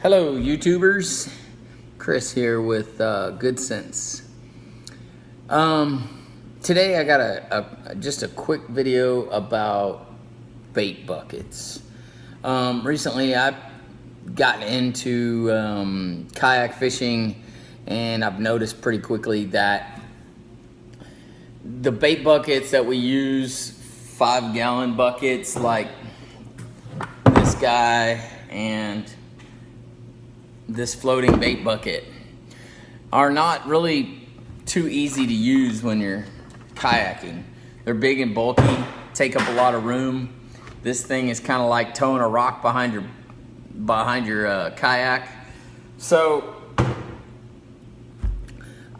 Hello YouTubers, Chris here with Good Sense. Today I got just a quick video about bait buckets. Recently I've gotten into kayak fishing, and I've noticed pretty quickly that the bait buckets that we use, 5-gallon buckets like this guy and this floating bait bucket, are not really too easy to use when you're kayaking. They're big and bulky, take up a lot of room. This thing is kind of like towing a rock behind your kayak. So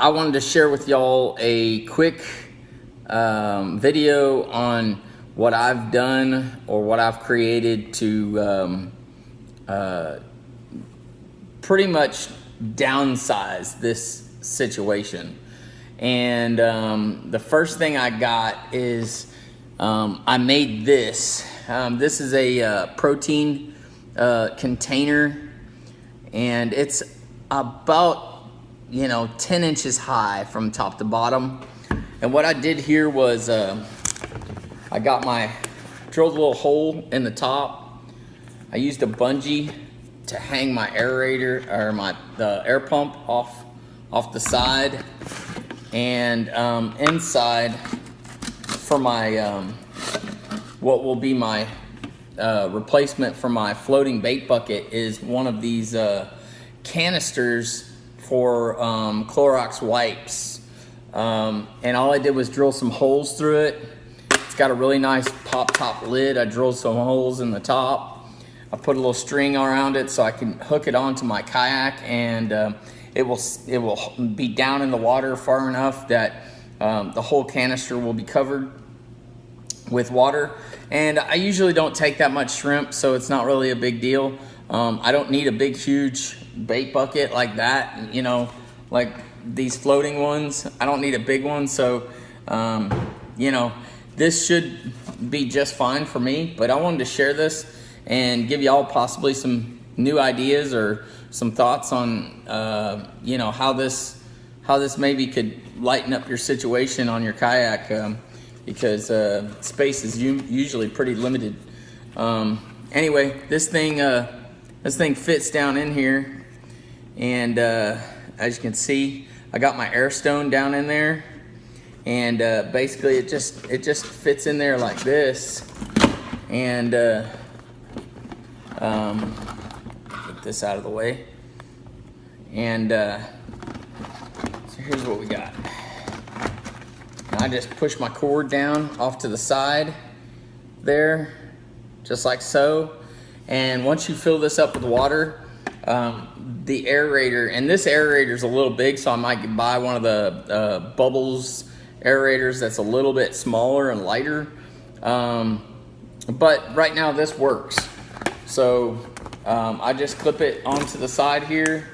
I wanted to share with y'all a quick video on what I've done or what I've created to pretty much downsize this situation. And the first thing I got is I made this. This is a protein container, and it's about 10 inches high from top to bottom. And what I did here was I drilled a little hole in the top. I used a bungee to hang my aerator or the air pump off the side, and inside for my what will be my replacement for my floating bait bucket is one of these canisters for Clorox wipes, and all I did was drill some holes through it. It's got a really nice pop top lid. I drilled some holes in the top. I put a little string around it so I can hook it onto my kayak, and it will be down in the water far enough that the whole canister will be covered with water. And I usually don't take that much shrimp, so it's not really a big deal. I don't need a big huge bait bucket like that, like these floating ones. I don't need a big one, so this should be just fine for me. But I wanted to share this and give y'all possibly some new ideas or some thoughts on how this maybe could lighten up your situation on your kayak, because space is usually pretty limited. Anyway, this thing fits down in here, and as you can see, I got my air stone down in there, and basically it just fits in there like this. And get this out of the way, and so here's what we got. Now I just push my cord down off to the side there, just like so. And once you fill this up with water, the aerator, and this aerator is a little big, so I might buy one of the Bubbles aerators that's a little bit smaller and lighter, but right now this works. So I just clip it onto the side here,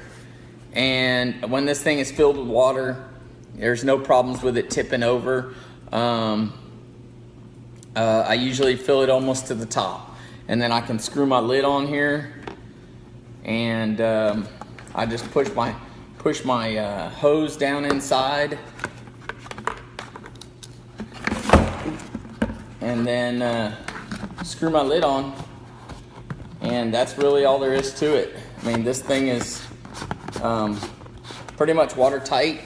and when this thing is filled with water, there's no problems with it tipping over. I usually fill it almost to the top, and then I can screw my lid on here, and I just push my hose down inside, and then screw my lid on. And that's really all there is to it. I mean, this thing is pretty much watertight,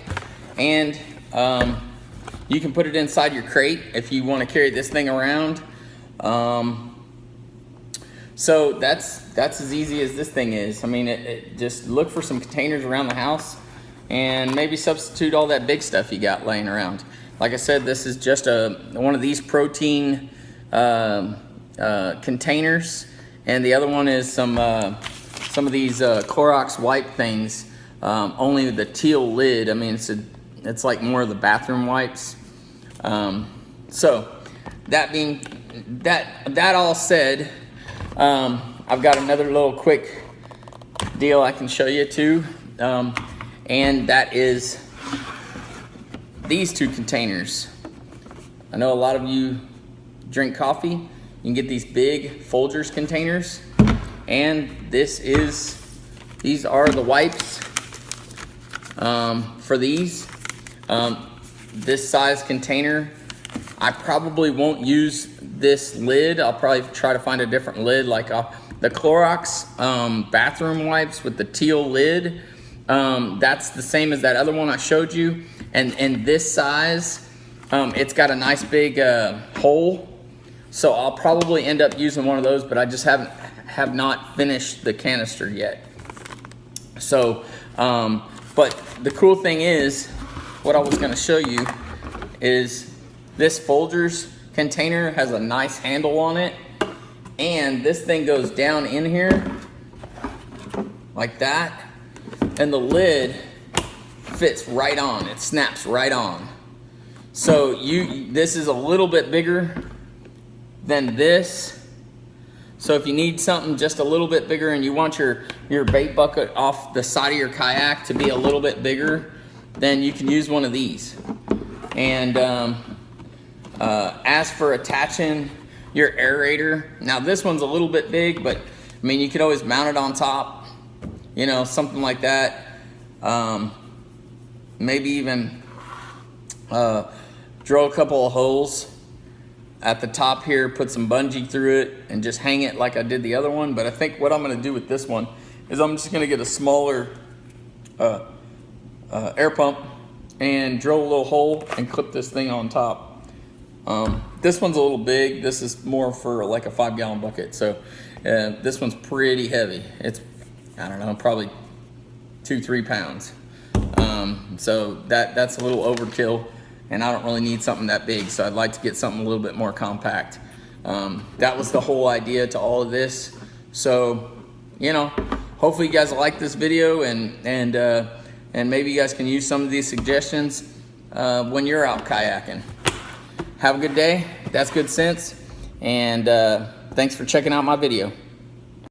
and you can put it inside your crate if you want to carry this thing around. So that's as easy as this thing is. I mean, it just look for some containers around the house and maybe substitute all that big stuff you got laying around. Like I said, this is just one of these protein containers. And the other one is some of these Clorox wipe things, only the teal lid. I mean, it's like more of the bathroom wipes. So that all said, I've got another little quick deal I can show you too, and that is these two containers. I know a lot of you drink coffee. You can get these big Folgers containers, and this is These are the wipes for these. This size container, I probably won't use this lid. I'll probably try to find a different lid, like the Clorox bathroom wipes with the teal lid. That's the same as that other one I showed you. And this size, it's got a nice big hole. So I'll probably end up using one of those, but I just have not finished the canister yet. So, but the cool thing is, what I was gonna show you is this Folgers container has a nice handle on it, and this thing goes down in here like that, and the lid fits right on. It snaps right on. So this is a little bit bigger than this. So if you need something just a little bit bigger and you want your bait bucket off the side of your kayak to be a little bit bigger, then you can use one of these. And as for attaching your aerator, now this one's a little bit big, but I mean, you could always mount it on top, you know, something like that. Maybe even drill a couple of holes at the top here, put some bungee through it, and just hang it like I did the other one. But I think what I'm gonna do with this one is I'm just gonna get a smaller air pump and drill a little hole and clip this thing on top. This one's a little big. This is more for like a 5-gallon bucket. So this one's pretty heavy. It's, I don't know, probably 2-3 pounds. So that's a little overkill, and I don't really need something that big. So I'd like to get something a little bit more compact. That was the whole idea to all of this. So, you know, hopefully you guys like this video, and maybe you guys can use some of these suggestions when you're out kayaking. Have a good day. That's good sense. And thanks for checking out my video.